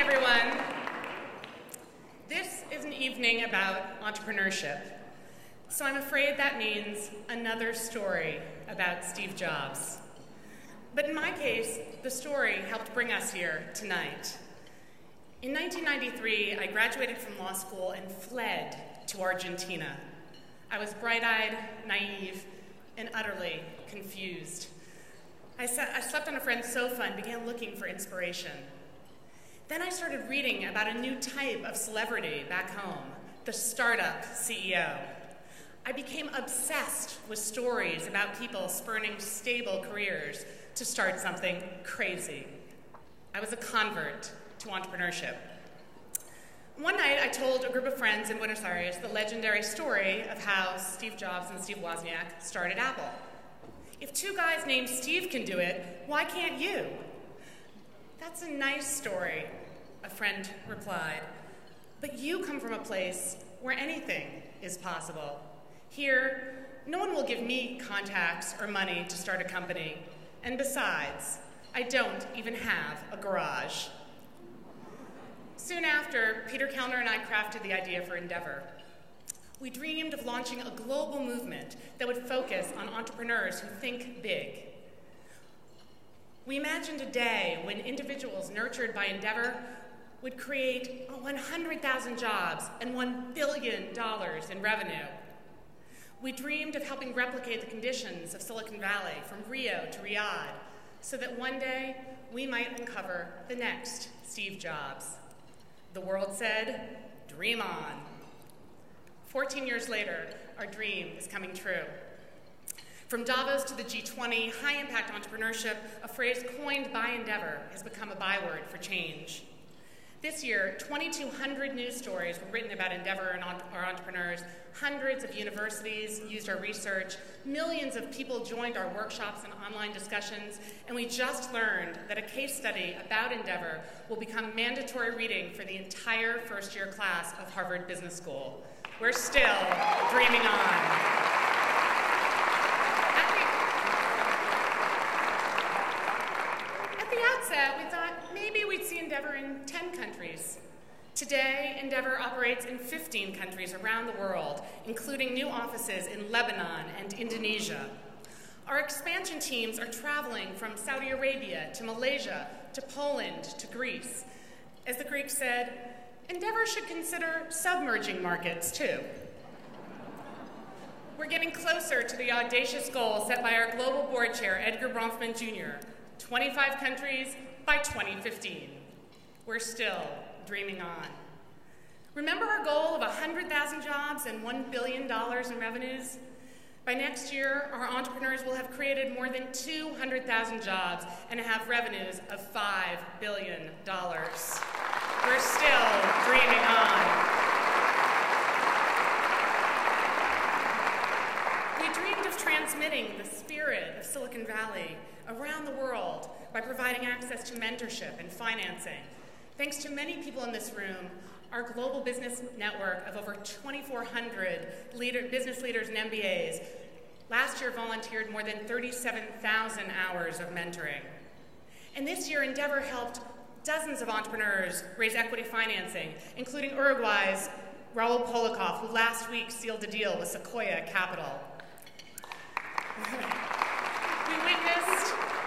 everyone. This is an evening about entrepreneurship. So I'm afraid that means another story about Steve Jobs. But in my case, the story helped bring us here tonight. In 1993, I graduated from law school and fled to Argentina. I was bright-eyed, naive, and utterly confused. I slept on a friend's sofa and began looking for inspiration. Then I started reading about a new type of celebrity back home, the startup CEO. I became obsessed with stories about people spurning stable careers to start something crazy. I was a convert to entrepreneurship. One night, I told a group of friends in Buenos Aires the legendary story of how Steve Jobs and Steve Wozniak started Apple. If two guys named Steve can do it, why can't you? That's a nice story, a friend replied. But you come from a place where anything is possible. Here, no one will give me contacts or money to start a company. And besides, I don't even have a garage. Soon after, Peter Kellner and I crafted the idea for Endeavor. We dreamed of launching a global movement that would focus on entrepreneurs who think big. We imagined a day when individuals nurtured by Endeavor would create 100,000 jobs and $1 billion in revenue. We dreamed of helping replicate the conditions of Silicon Valley from Rio to Riyadh so that one day we might uncover the next Steve Jobs. The world said, dream on. 14 years later, our dream is coming true. From Davos to the G20, high-impact entrepreneurship, a phrase coined by Endeavor, has become a byword for change. This year, 2,200 news stories were written about Endeavor and our entrepreneurs. Hundreds of universities used our research. Millions of people joined our workshops and online discussions. And we just learned that a case study about Endeavor will become mandatory reading for the entire first-year class of Harvard Business School. We're still dreaming on. We thought maybe we'd see Endeavor in 10 countries. Today, Endeavor operates in 15 countries around the world, including new offices in Lebanon and Indonesia. Our expansion teams are traveling from Saudi Arabia to Malaysia to Poland to Greece. As the Greeks said, Endeavor should consider submerging markets too. We're getting closer to the audacious goal set by our global board chair, Edgar Bronfman Jr., 25 countries by 2015. We're still dreaming on. Remember our goal of 100,000 jobs and $1 billion in revenues? By next year, our entrepreneurs will have created more than 200,000 jobs and have revenues of $5 billion. We're still dreaming on. We dreamed of transmitting the spirit of Silicon Valley around the world by providing access to mentorship and financing. Thanks to many people in this room, our global business network of over 2,400 business leaders and MBAs last year volunteered more than 37,000 hours of mentoring. And this year, Endeavor helped dozens of entrepreneurs raise equity financing, including Uruguay's Raul Polikov, who last week sealed a deal with Sequoia Capital.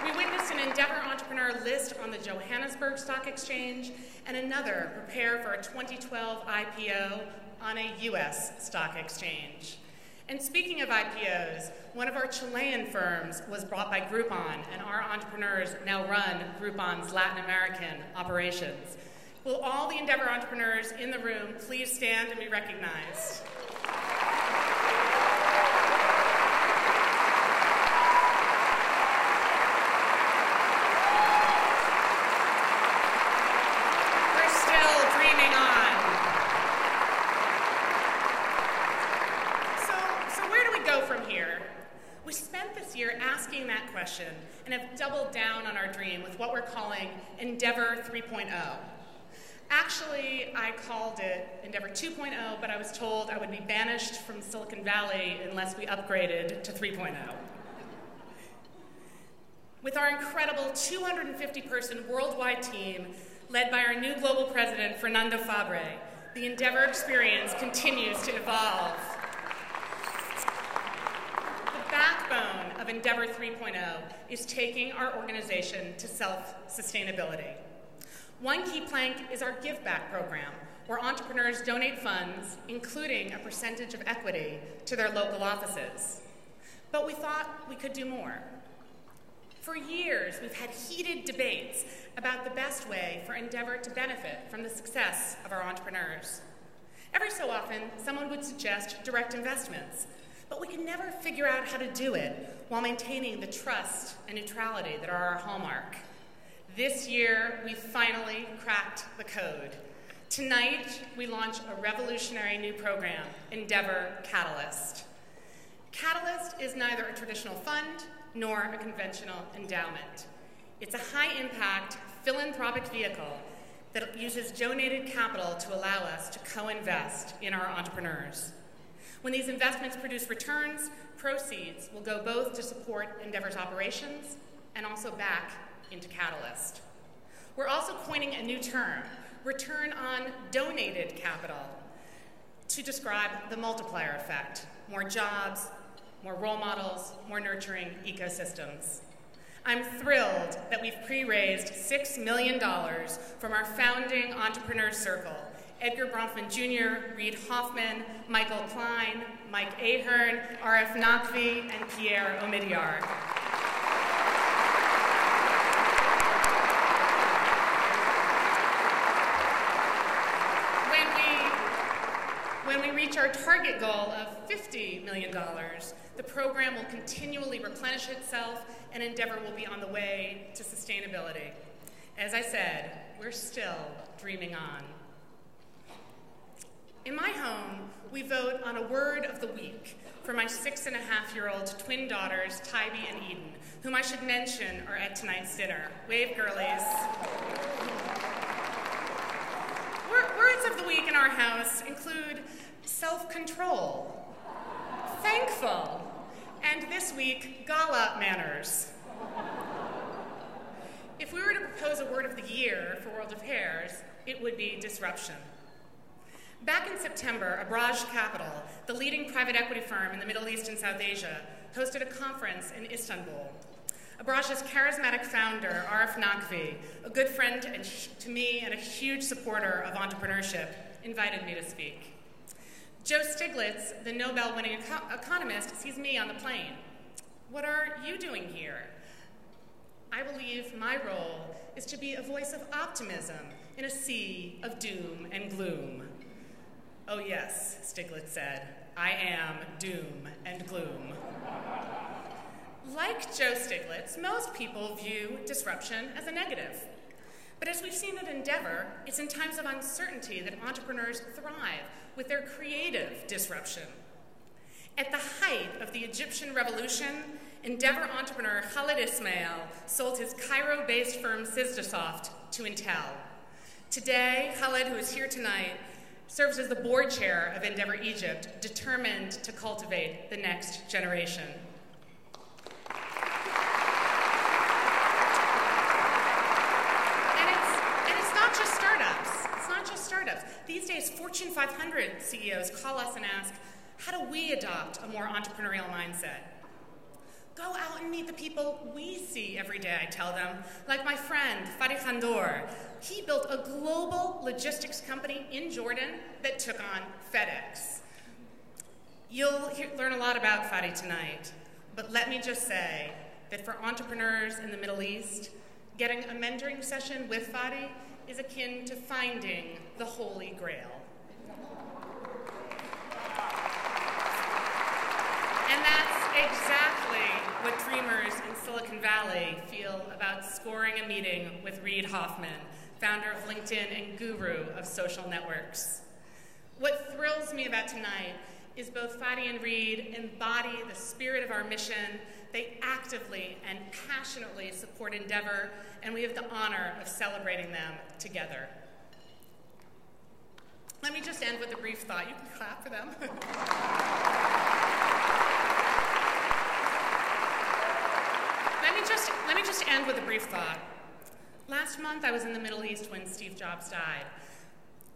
We witnessed an Endeavor entrepreneur list on the Johannesburg Stock Exchange and another prepare for a 2012 IPO on a US stock exchange. And speaking of IPOs, one of our Chilean firms was bought by Groupon, and our entrepreneurs now run Groupon's Latin American operations. Will all the Endeavor entrepreneurs in the room please stand and be recognized? Asking that question and have doubled down on our dream with what we're calling Endeavor 3.0. Actually, I called it Endeavor 2.0, but I was told I would be banished from Silicon Valley unless we upgraded to 3.0. With our incredible 250-person worldwide team, Led by our new global president, Fernando Fabre, the Endeavor experience continues to evolve. The backbone of Endeavor 3.0 is taking our organization to self-sustainability. One key plank is our Give Back program, where entrepreneurs donate funds, including a percentage of equity, to their local offices. But we thought we could do more. For years, we've had heated debates about the best way for Endeavor to benefit from the success of our entrepreneurs. Every so often, someone would suggest direct investments, but we could never figure out how to do it while maintaining the trust and neutrality that are our hallmark. This year, we finally cracked the code. Tonight, we launch a revolutionary new program, Endeavor Catalyst. Catalyst is neither a traditional fund nor a conventional endowment. It's a high-impact philanthropic vehicle that uses donated capital to allow us to co-invest in our entrepreneurs. When these investments produce returns, proceeds will go both to support Endeavor's operations and also back into Catalyst. We're also coining a new term, return on donated capital, to describe the multiplier effect: more jobs, more role models, more nurturing ecosystems. I'm thrilled that we've pre-raised $6 million from our founding entrepreneur circle: Edgar Bronfman Jr., Reid Hoffman, Michael Klein, Mike Ahern, RF Nakvi, and Pierre Omidyar. When we reach our target goal of $50 million, the program will continually replenish itself and Endeavor will be on the way to sustainability. As I said, we're still dreaming on. In my home, we vote on a word of the week for my 6.5-year-old twin daughters, Tybee and Eden, whom I should mention are at tonight's dinner. Wave, girlies. Words of the week in our house include self-control, thankful, and this week, gala manners. If we were to propose a word of the year for World Affairs, it would be disruption. Back in September, Abraj Capital, the leading private equity firm in the Middle East and South Asia, hosted a conference in Istanbul. Abraj's charismatic founder, RF Nakvi, a good friend to me and a huge supporter of entrepreneurship, invited me to speak. Joe Stiglitz, the Nobel-winning economist, sees me on the plane. What are you doing here? I believe my role is to be a voice of optimism in a sea of doom and gloom. Oh yes, Stiglitz said, I am doom and gloom. Like Joe Stiglitz, most people view disruption as a negative. But as we've seen at Endeavor, it's in times of uncertainty that entrepreneurs thrive with their creative disruption. At the height of the Egyptian revolution, Endeavor entrepreneur Khalid Ismail sold his Cairo-based firm Sizdasoft to Intel. Today, Khalid, who is here tonight, serves as the board chair of Endeavor Egypt, determined to cultivate the next generation. These days, Fortune 500 CEOs call us and ask, how do we adopt a more entrepreneurial mindset? Go out and meet the people we see every day, I tell them. Like my friend, Fadi Khandour. He built a global logistics company in Jordan that took on FedEx. You'll learn a lot about Fadi tonight, but let me just say that for entrepreneurs in the Middle East, getting a mentoring session with Fadi is akin to finding the Holy Grail. And that's exactly what dreamers in Silicon Valley feel about scoring a meeting with Reid Hoffman, founder of LinkedIn and guru of social networks. What thrills me about tonight is both Fadi and Reid embody the spirit of our mission. They actively and passionately support Endeavor, and we have the honor of celebrating them together. Let me just end with a brief thought. You can clap for them. Let me just end with a brief thought. Last month, I was in the Middle East when Steve Jobs died,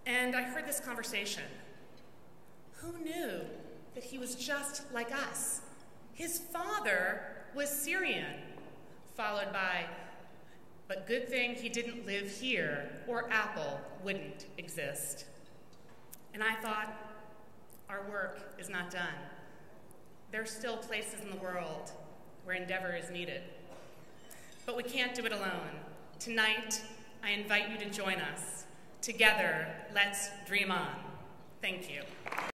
and I heard this conversation. Who knew that he was just like us? His father was Syrian, followed by, but good thing he didn't live here, or Apple wouldn't exist. And I thought, our work is not done. There are still places in the world where Endeavor is needed. But we can't do it alone. Tonight, I invite you to join us. Together, let's dream on. Thank you.